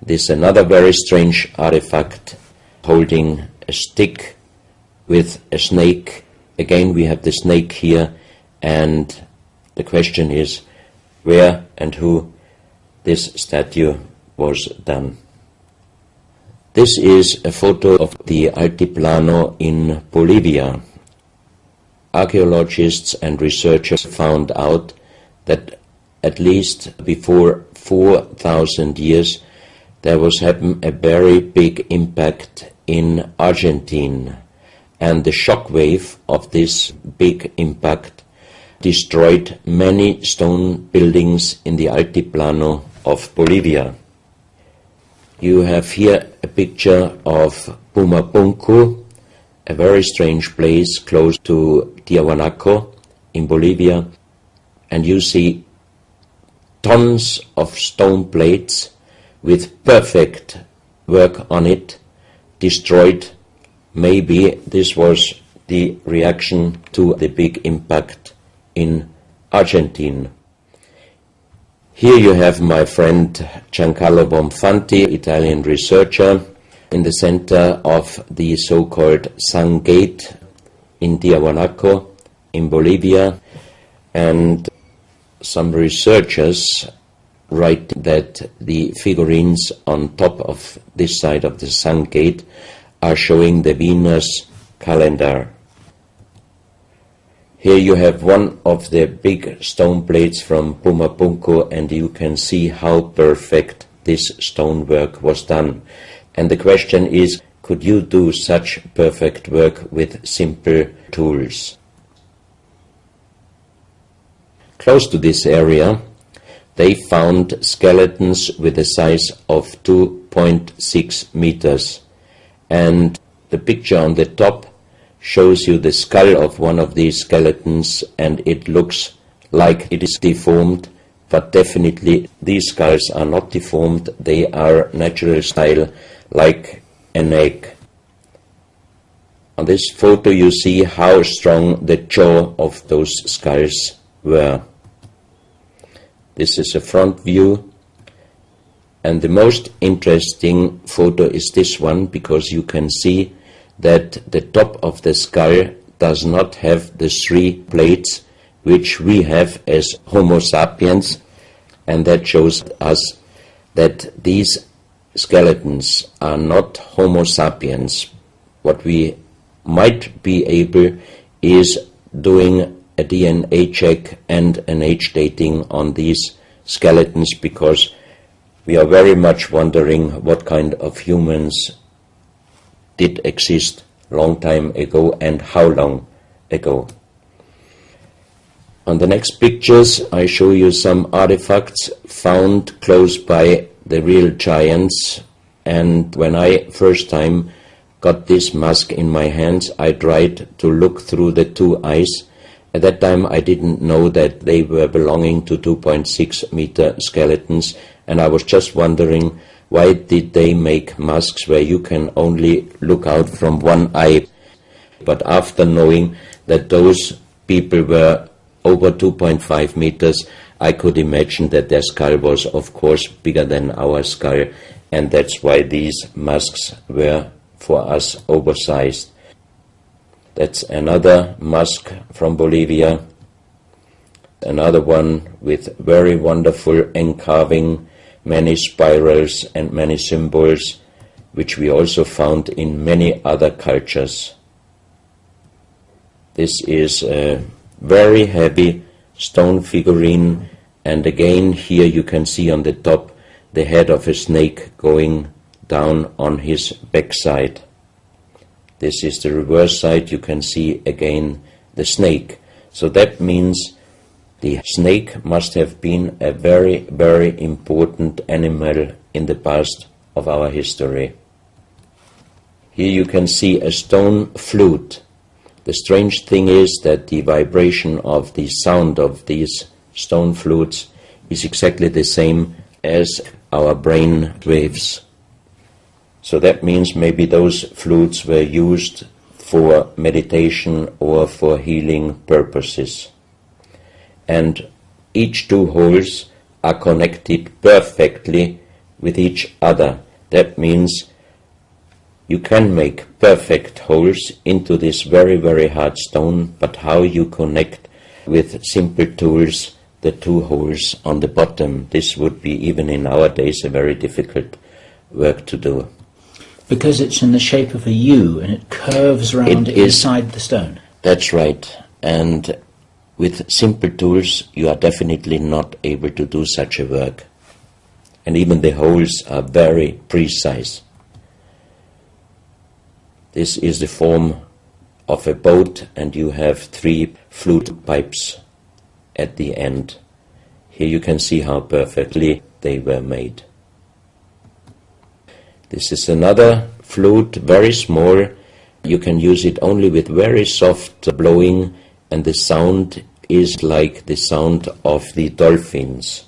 This is another very strange artifact holding a stick with a snake. Again, we have the snake here, and the question is where and who this statue was done. This is a photo of the Altiplano in Bolivia. Archaeologists and researchers found out that at least before 4,000 years there was happened a very big impact in Argentina, and the shock wave of this big impact destroyed many stone buildings in the Altiplano of Bolivia. You have here a picture of Pumapunku, a very strange place close to Tiahuanaco in Bolivia, and you see tons of stone plates with perfect work on it destroyed. Maybe this was the reaction to the big impact in Argentina. Here you have my friend Giancarlo Bonfanti, Italian researcher, in the center of the so-called Sun Gate in Tiahuanaco in Bolivia, and some researchers write that the figurines on top of this side of the Sun Gate are showing the Venus calendar. Here you have one of the big stone plates from Pumapunku, and you can see how perfect this stonework was done. And the question is, could you do such perfect work with simple tools? Close to this area, they found skeletons with a size of 2.6 meters. And the picture on the top shows you the skull of one of these skeletons, and it looks like it is deformed, but definitely these skulls are not deformed. They are natural style, like an egg. On this photo you see how strong the jaw of those skulls were. This is a front view, and the most interesting photo is this one, because you can see that the top of the skull does not have the three plates which we have as Homo sapiens, and that shows us that these skeletons are not Homo sapiens. What we might be able is doing a DNA check and an age dating on these skeletons, because we are very much wondering what kind of humans did exist long time ago and how long ago. On the next pictures I show you some artifacts found close by the real giants, and when I first time got this mask in my hands I tried to look through the two eyes. At that time I didn't know that they were belonging to 2.6 meter skeletons, and I was just wondering, why did they make masks where you can only look out from one eye? But after knowing that those people were over 2.5 meters, I could imagine that their skull was of course bigger than our skull, and that's why these masks were for us oversized. That's another mask from Bolivia, another one with very wonderful encarving, many spirals and many symbols, which we also found in many other cultures. This is a very heavy stone figurine, and again here you can see on the top the head of a snake going down on his backside. This is the reverse side. You can see again the snake. So that means the snake must have been a very, very important animal in the past of our history. Here you can see a stone flute. The strange thing is that the vibration of the sound of these stone flutes is exactly the same as our brain waves. So that means maybe those flutes were used for meditation or for healing purposes. And each two holes are connected perfectly with each other. That means you can make perfect holes into this very, very hard stone, but how you connect with simple tools the two holes on the bottom, this would be, even in our days, a very difficult work to do. Because it's in the shape of a U and it curves around inside the stone. That's right. And with simple tools, you are definitely not able to do such a work. And even the holes are very precise. This is the form of a boat, and you have 3 flute pipes at the end. Here you can see how perfectly they were made. This is another flute, very small. You can use it only with very soft blowing, and the sound is like the sound of the dolphins.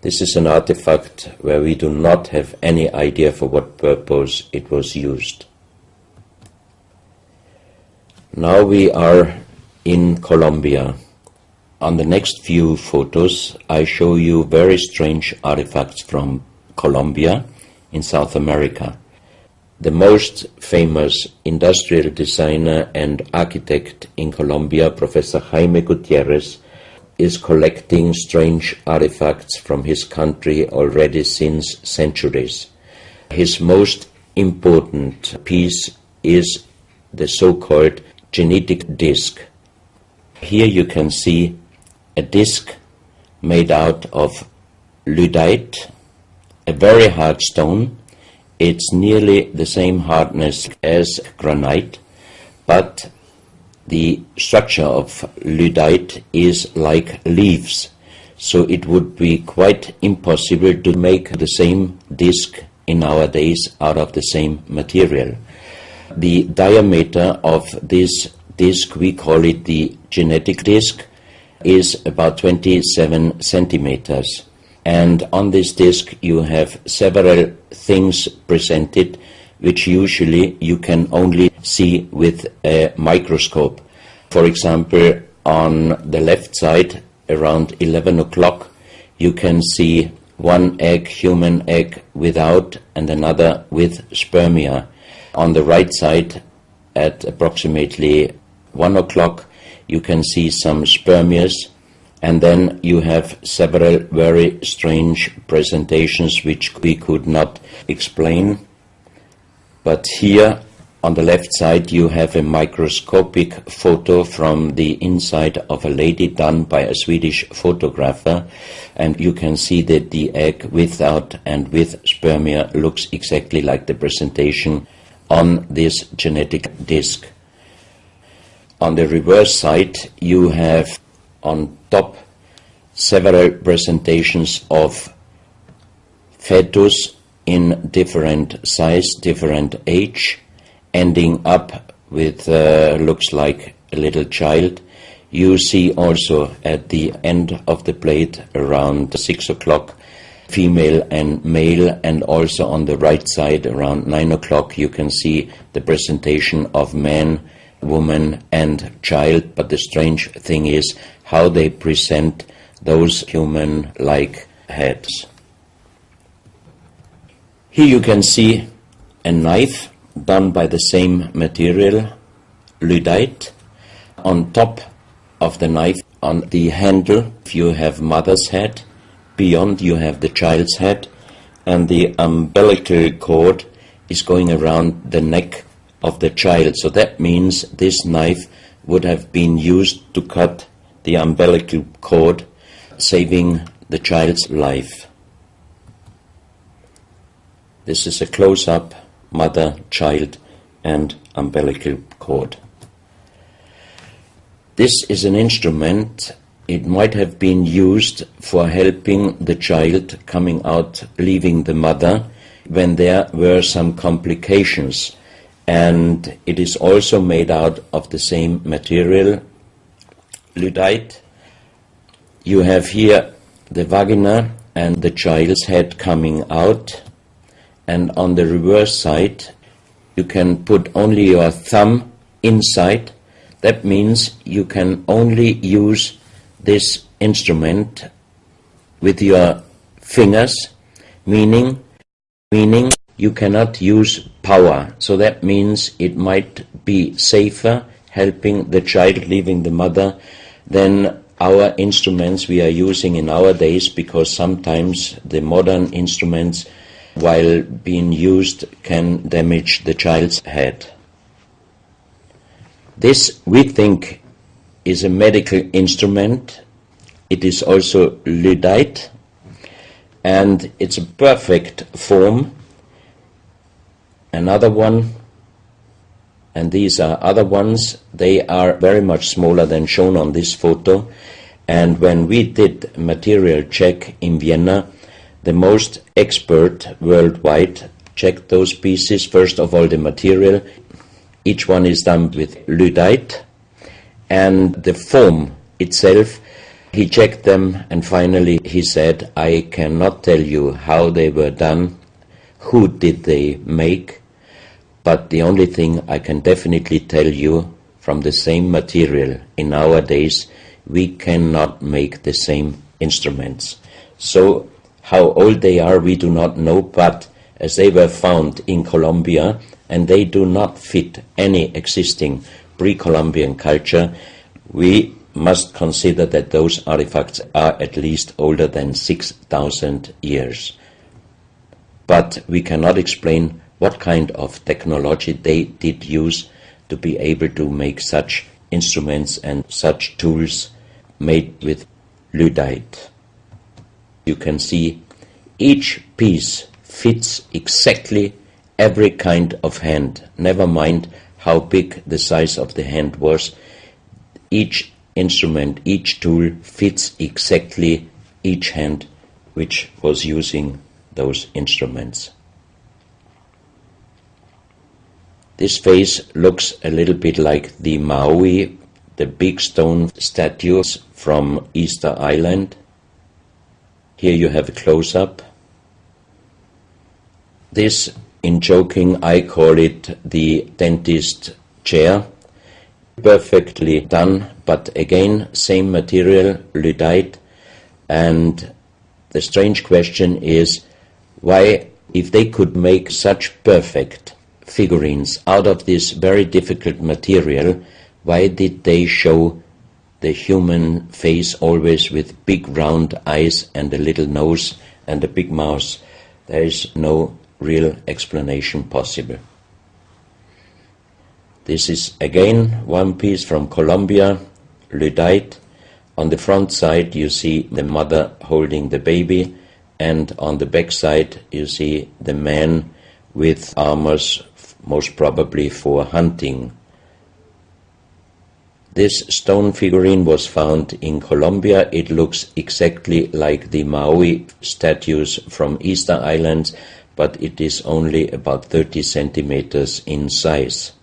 This is an artifact where we do not have any idea for what purpose it was used. Now we are in Colombia. On the next few photos, I show you very strange artifacts from Colombia in South America. The most famous industrial designer and architect in Colombia, Professor Jaime Gutierrez, is collecting strange artifacts from his country already since centuries. His most important piece is the so-called genetic disc. Here you can see a disc made out of lyddite, a very hard stone. It's nearly the same hardness as granite, but the structure of lyddite is like leaves, so it would be quite impossible to make the same disc in our days out of the same material. The diameter of this disc, we call it the genetic disc, is about 27 centimeters. And on this disc you have several things presented which usually you can only see with a microscope. For example, on the left side, around 11 o'clock, you can see one egg, human egg, without, and another with spermia. On the right side, at approximately 1 o'clock, you can see some spermias, and then you have several very strange presentations which we could not explain. But here on the left side you have a microscopic photo from the inside of a lady done by a Swedish photographer, and you can see that the egg without and with spermia looks exactly like the presentation on this genetic disc. On the reverse side you have on top several presentations of fetus in different size, different age, ending up with looks like a little child. You see also at the end of the plate around 6 o'clock female and male, and also on the right side around 9 o'clock you can see the presentation of man, woman and child. But the strange thing is how they present those human-like heads. Here you can see a knife done by the same material, lyddite. On top of the knife, on the handle, you have mother's head. Beyond you have the child's head, and the umbilical cord is going around the neck of the child. So that means this knife would have been used to cut the umbilical cord, saving the child's life. This is a close-up mother, child and umbilical cord. This is an instrument. It might have been used for helping the child coming out, leaving the mother, when there were some complications. And it is also made out of the same material, lyddite. You have here the vagina and the child's head coming out, and on the reverse side you can put only your thumb inside. That means you can only use this instrument with your fingers, meaning you cannot use power. So that means it might be safer helping the child leaving the mother than our instruments we are using in our days, because sometimes the modern instruments, while being used, can damage the child's head. This, we think, is a medical instrument. It is also Lyddite, and it's a perfect form. Another one, and these are other ones, they are very much smaller than shown on this photo. And when we did material check in Vienna, the most expert worldwide checked those pieces. First of all, the material. Each one is done with Lyddite, and the form itself, he checked them, and finally he said, I cannot tell you how they were done, who did they make, but the only thing I can definitely tell you, from the same material in our days, we cannot make the same instruments. So how old they are we do not know, but as they were found in Colombia and they do not fit any existing pre-Columbian culture, we must consider that those artifacts are at least older than 6,000 years. But we cannot explain what kind of technology they did use to be able to make such instruments and such tools made with Lyddite. You can see each piece fits exactly every kind of hand, never mind how big the size of the hand was. Each instrument, each tool fits exactly each hand which was using those instruments. This face looks a little bit like the Maui, the big stone statues from Easter Island. Here you have a close-up. This, in joking, I call it the dentist chair. Perfectly done, but again, same material, Lyddite. And the strange question is, why, if they could make such perfect figurines out of this very difficult material, why did they show the human face always with big round eyes and a little nose and a big mouth? There is no real explanation possible. This is again one piece from Colombia, Lyddite. On the front side you see the mother holding the baby, and on the back side you see the man with armors, most probably for hunting. This stone figurine was found in Colombia. It looks exactly like the Maui statues from Easter Islands, but it is only about 30 centimeters in size.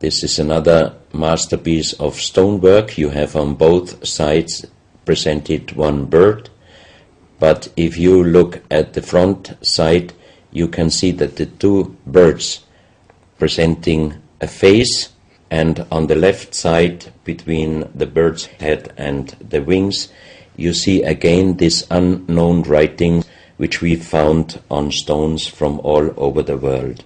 This is another masterpiece of stonework. You have on both sides presented one bird, but if you look at the front side, you can see that the two birds presenting a face, and on the left side, between the bird's head and the wings, you see again this unknown writing which we found on stones from all over the world.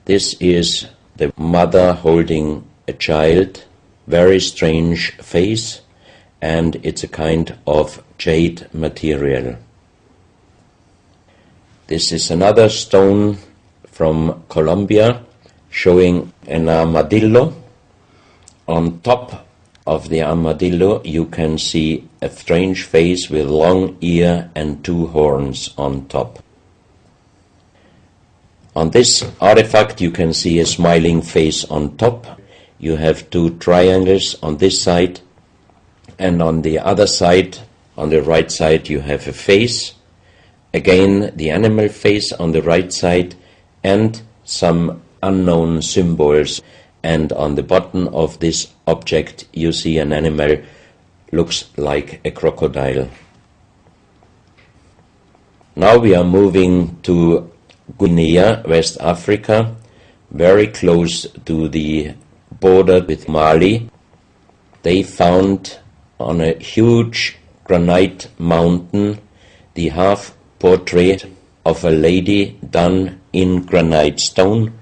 This is the mother holding a child, very strange face, and it's a kind of jade material. This is another stone from Colombia showing an armadillo. On top of the armadillo you can see a strange face with long ear and two horns on top. On this artifact you can see a smiling face on top. You have two triangles on this side, and on the other side, on the right side, you have a face. Again, the animal face on the right side, and some unknown symbols. And on the bottom of this object you see an animal, looks like a crocodile. Now we are moving to Guinea, West Africa, very close to the border with Mali. They found on a huge granite mountain, the half portrait of a lady done in granite stone,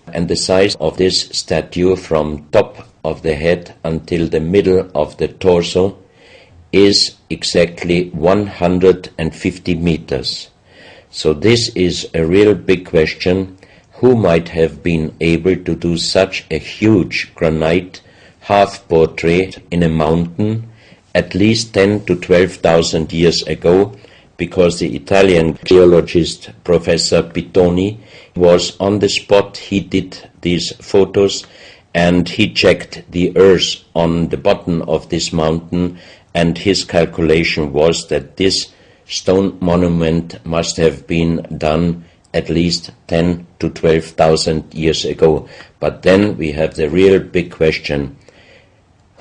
and the size of this statue from top of the head until the middle of the torso is exactly 150 meters. So this is a real big question. Who might have been able to do such a huge granite half-portrait in a mountain at least 10 to 12,000 years ago, because the Italian geologist Professor Pittoni was on the spot. He did these photos and he checked the earth on the bottom of this mountain, and his calculation was that this stone monument must have been done at least 10 to 12,000 years ago. But then we have the real big question: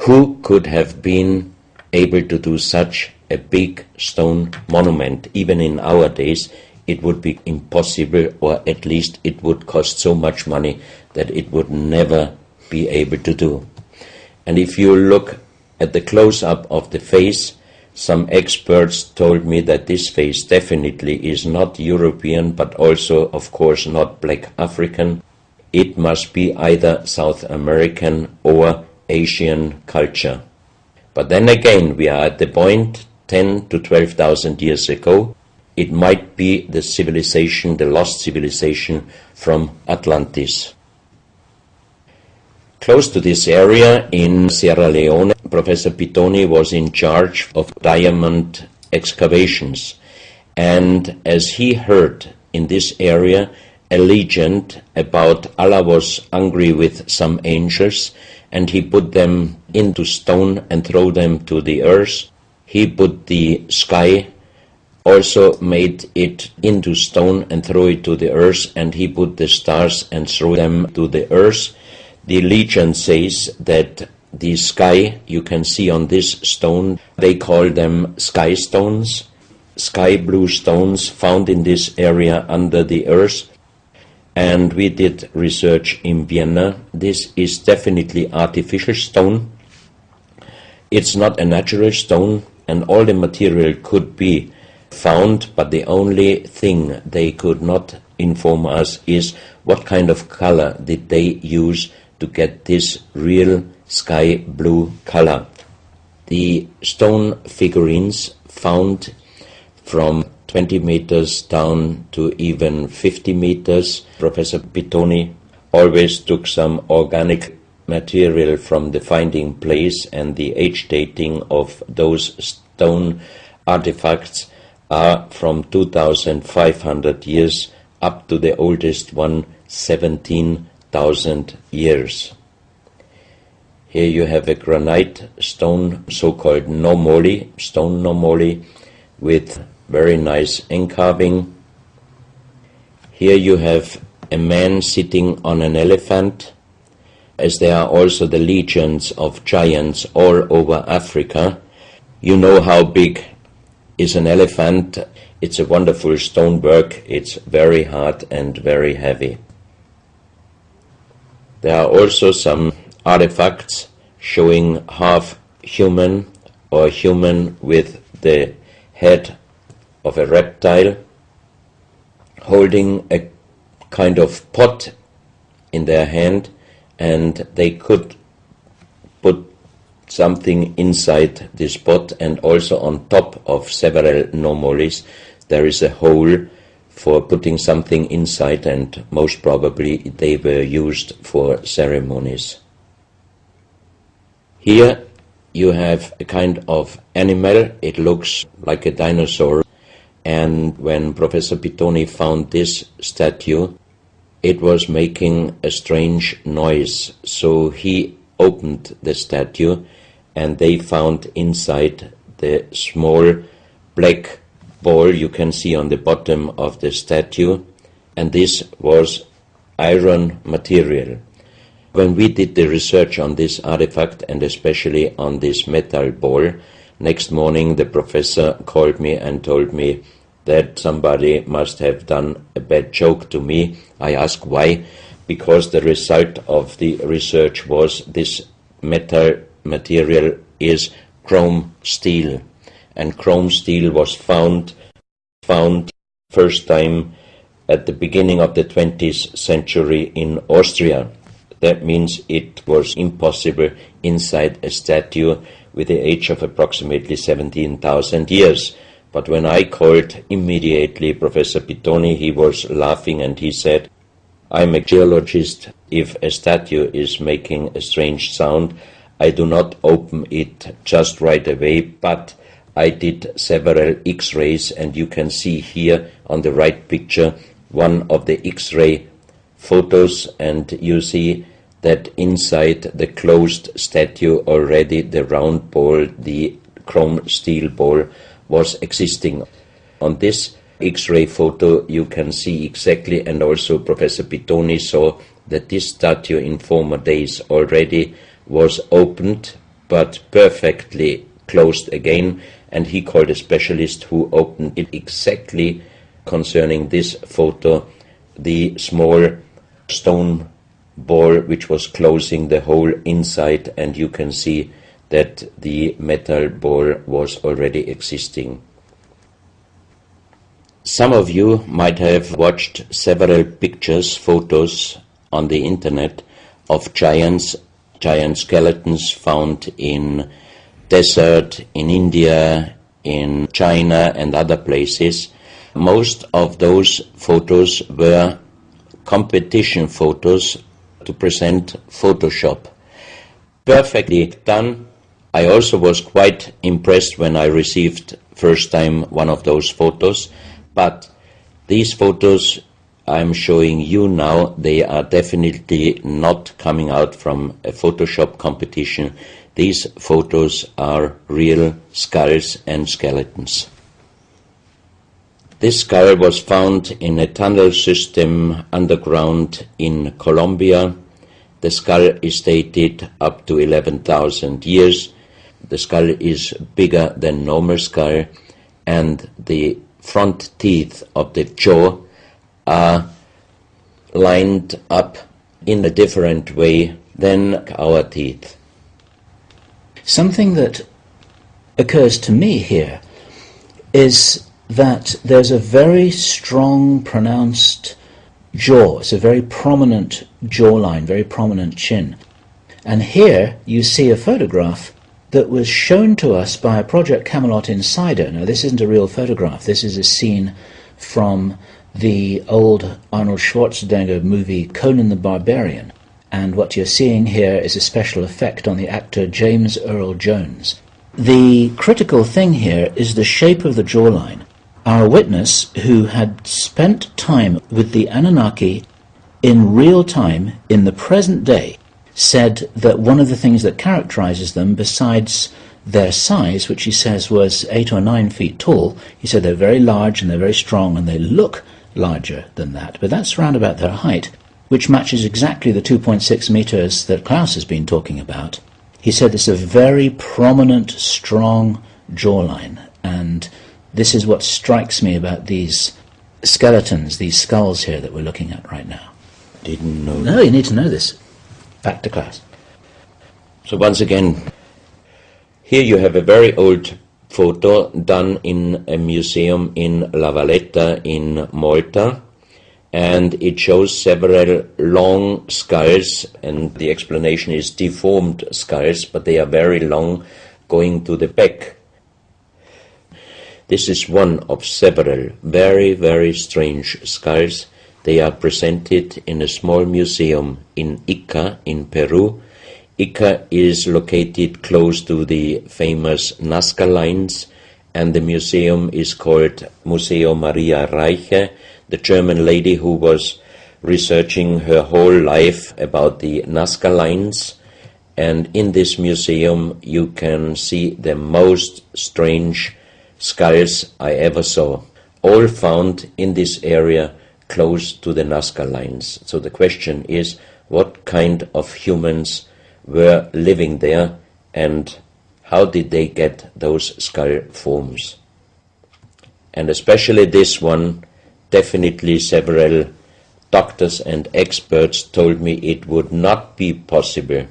who could have been able to do such a big stone monument? Even in our days it would be impossible, or at least it would cost so much money that it would never be able to do. And if you look at the close-up of the face, some experts told me that this face definitely is not European, but also, of course, not black African. It must be either South American or Asian culture. But then again, we are at the point 10 to 12,000 years ago. It might be the civilization, the lost civilization from Atlantis. Close to this area in Sierra Leone, Professor Pittoni was in charge of diamond excavations. And as he heard in this area a legend about Allah was angry with some angels, and he put them into stone and throw them to the earth. He put the sky, also made it into stone and throw it to the earth, and he put the stars and threw them to the earth. The legend says that the sky, you can see on this stone, they call them sky stones, sky blue stones found in this area under the earth. And we did research in Vienna. This is definitely artificial stone. It's not a natural stone, and all the material could be found, but the only thing they could not inform us is what kind of color did they use to get this real sky blue color. The stone figurines found from 20 meters down to even 50 meters. Professor Pittoni always took some organic material from the finding place, and the age dating of those stone artifacts are from 2,500 years up to the oldest one, 17,000 years. Here you have a granite stone, so-called normoli, stone normoli, with very nice encarving. Here you have a man sitting on an elephant, as there are also the legends of giants all over Africa. You know how big is an elephant. It's a wonderful stonework. It's very hard and very heavy. There are also some artifacts showing half human or human with the head of a reptile, holding a kind of pot in their hand, and they could put something inside this pot, and also on top of several normolis there is a hole for putting something inside, and most probably they were used for ceremonies. Here you have a kind of animal. It looks like a dinosaur, and when Professor Pittoni found this statue, it was making a strange noise. So he opened the statue, and they found inside the small black ball you can see on the bottom of the statue, and this was iron material. When we did the research on this artifact, and especially on this metal ball, next morning the professor called me and told me that somebody must have done a bad joke to me. I asked why, because the result of the research was this metal material is chrome steel, and chrome steel was found first time at the beginning of the 20th century in Austria. That means it was impossible inside a statue with the age of approximately 17,000 years. But when I called immediately Professor Pittoni, he was laughing and he said, "I'm a geologist. If a statue is making a strange sound, I do not open it just right away, but I did several X-rays, and you can see here on the right picture one of the X-ray photos, and you see that inside the closed statue already the round ball, the chrome steel ball, was existing. On this X-ray photo you can see exactly, and also Professor Pittoni saw that this statue in former days already was opened but perfectly closed again, and he called a specialist who opened it exactly concerning this photo, the small stone ball which was closing the whole inside, and you can see that the metal ball was already existing. Some of you might have watched several pictures, photos on the internet of giant skeletons found in desert, in India, in China and other places. Most of those photos were competition photos to present Photoshop. Perfectly done. I also was quite impressed when I received first time one of those photos, but these photos I'm showing you now, they are definitely not coming out from a Photoshop competition. These photos are real skulls and skeletons. This skull was found in a tunnel system underground in Colombia. The skull is dated up to 11,000 years. The skull is bigger than normal skull, and the front teeth of the jaw are lined up in a different way than our teeth. Something that occurs to me here is that there's a very strong, pronounced jaw. It's a very prominent jawline, very prominent chin. And here you see a photograph that was shown to us by a Project Camelot insider. Now, this isn't a real photograph. This is a scene from the old Arnold Schwarzenegger movie Conan the Barbarian. And what you're seeing here is a special effect on the actor James Earl Jones. The critical thing here is the shape of the jawline. Our witness, who had spent time with the Anunnaki in real time, in the present day, said that one of the things that characterizes them, besides their size, which he says was 8 or 9 feet tall, he said they're very large and they're very strong and they look larger than that, but that's round about their height, which matches exactly the 2.6 meters that Klaus has been talking about. He said it's a very prominent, strong jawline, and this is what strikes me about these skeletons, these skulls here that we're looking at right now. Didn't know. No, you need to know this. Back to Klaus. So once again, here you have a very old photo done in a museum in La Valletta in Malta, and it shows several long skulls, and the explanation is deformed skulls, but they are very long, going to the back. This is one of several very, very strange skulls. They are presented in a small museum in Ica in Peru. Ica is located close to the famous Nazca lines, and the museum is called Museo Maria Reiche, the German lady who was researching her whole life about the Nazca lines. And in this museum you can see the most strange skulls I ever saw, all found in this area close to the Nazca lines. So the question is, what kind of humans were living there, and how did they get those skull forms? And especially this one, definitely several doctors and experts told me it would not be possible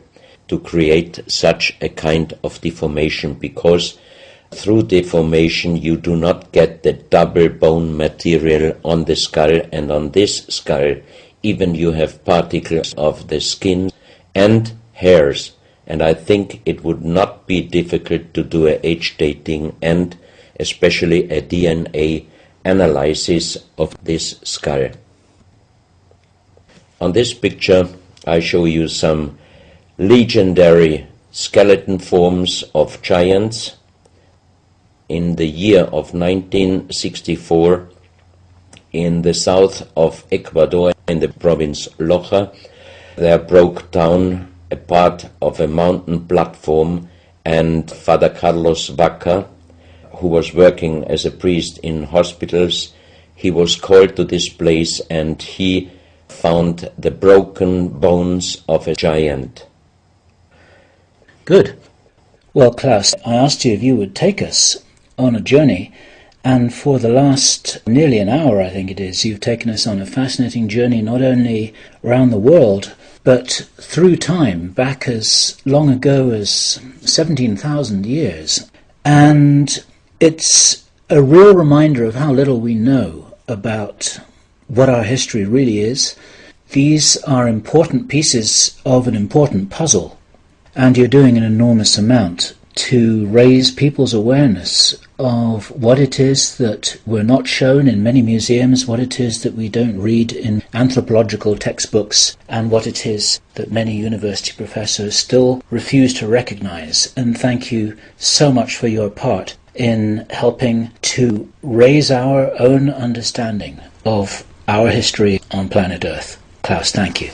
to create such a kind of deformation, because through deformation you do not get the double bone material on the skull, and on this skull even you have particles of the skin and hairs, and I think it would not be difficult to do a age dating and especially a DNA analysis of this skull. On this picture I show you some legendary skeleton forms of giants. In the year of 1964, in the south of Ecuador, in the province Loja, there broke down a part of a mountain platform, and Father Carlos Vaca, who was working as a priest in hospitals, he was called to this place and he found the broken bones of a giant. Good. Well, Klaus, I asked you if you would take us on a journey, and for the last nearly an hour, I think it is, you've taken us on a fascinating journey not only around the world, but through time, back as long ago as 17,000 years. And it's a real reminder of how little we know about what our history really is. These are important pieces of an important puzzle, and you're doing an enormous amount to raise people's awareness of what it is that we're not shown in many museums, what it is that we don't read in anthropological textbooks, and what it is that many university professors still refuse to recognize. And thank you so much for your part in helping to raise our own understanding of our history on planet Earth. Klaus, thank you.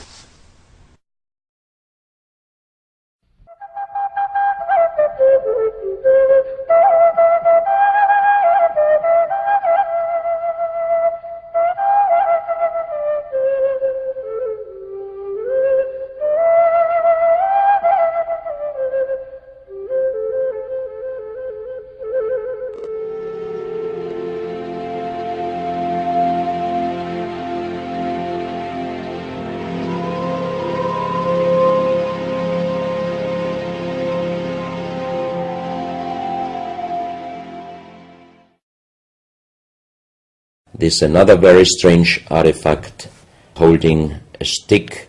This is another very strange artifact holding a stick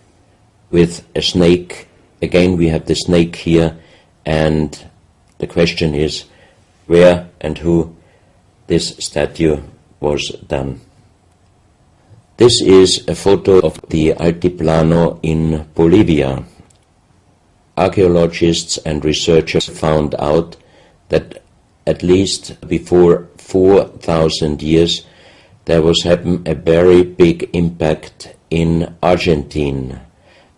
with a snake. Again we have the snake here, and the question is where and who this statue was done. This is a photo of the Altiplano in Bolivia. Archaeologists and researchers found out that at least before 4,000 years there was happened a very big impact in Argentina,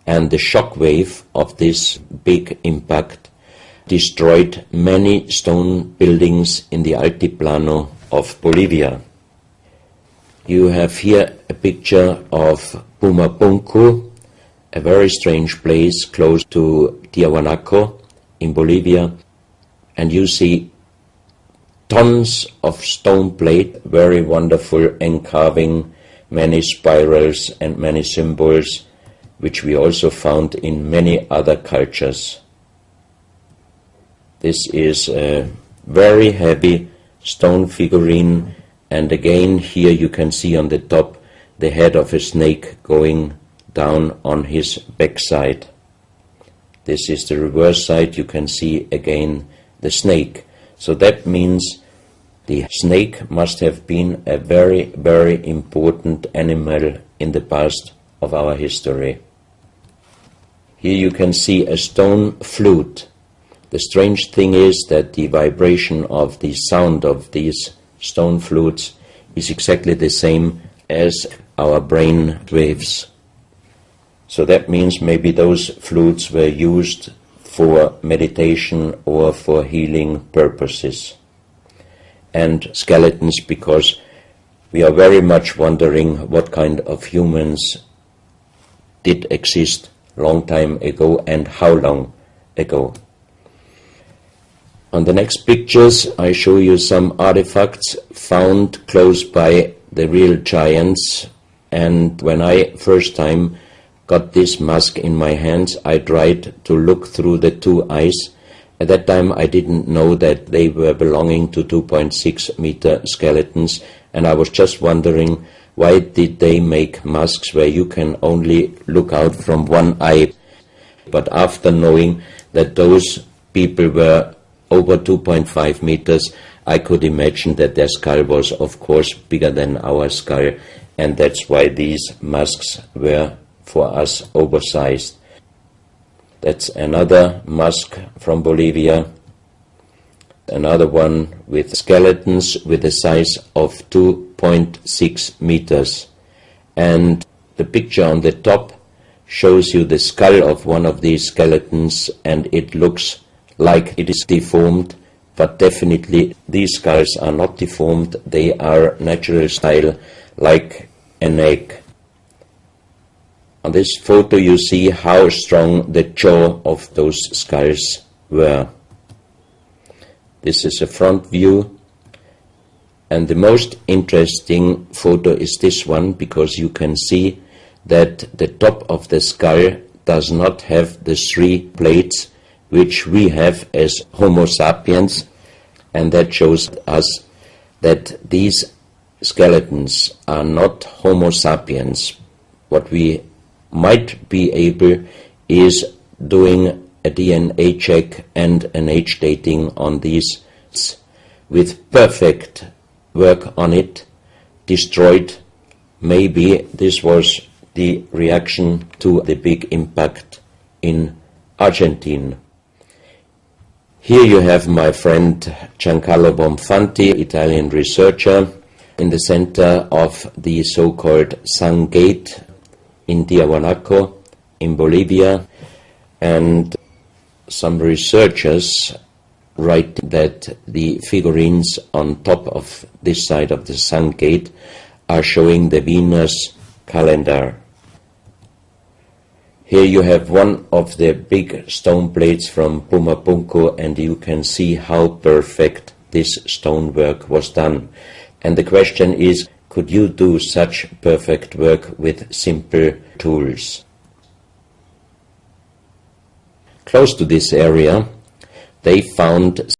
and the shock wave of this big impact destroyed many stone buildings in the Altiplano of Bolivia. You have here a picture of Pumapunku, a very strange place close to Tiahuanaco in Bolivia, and you see tons of stone plate, very wonderful encarving, many spirals and many symbols, which we also found in many other cultures. This is a very heavy stone figurine, and again here you can see on the top the head of a snake going down on his backside. This is the reverse side, you can see again the snake. So that means the snake must have been a very, very important animal in the past of our history. Here you can see a stone flute. The strange thing is that the vibration of the sound of these stone flutes is exactly the same as our brain waves. So that means maybe those flutes were used for meditation or for healing purposes. And skeletons, because we are very much wondering what kind of humans did exist long time ago and how long ago. On the next pictures I show you some artifacts found close by the real giants, and when I first time got this mask in my hands I tried to look through the two eyes, At that time I didn't know that they were belonging to 2.6 meter skeletons, and I was just wondering, why did they make masks where you can only look out from one eye? But after knowing that those people were over 2.5 meters, I could imagine that their skull was of course bigger than our skull, and that's why these masks were for us oversized. That's another mask from Bolivia, another one with skeletons with a size of 2.6 meters. And the picture on the top shows you the skull of one of these skeletons, and it looks like it is deformed, but definitely these skulls are not deformed, they are natural style, like an egg. On this photo you see how strong the jaw of those skulls were. This is a front view, and the most interesting photo is this one, because you can see that the top of the skull does not have the three plates which we have as Homo sapiens, and that shows us that these skeletons are not Homo sapiens. What we might be able is doing a DNA check and an age dating on these with perfect work on it, destroyed. Maybe this was the reaction to the big impact in Argentina. Here you have my friend Giancarlo Bonfanti, Italian researcher, in the center of the so-called Sun Gate in Tiahuanaco in Bolivia, and some researchers write that the figurines on top of this side of the Sun Gate are showing the Venus calendar. Here you have one of the big stone plates from Pumapunku, and you can see how perfect this stonework was done. And the question is, could you do such perfect work with simple tools? Close to this area, they found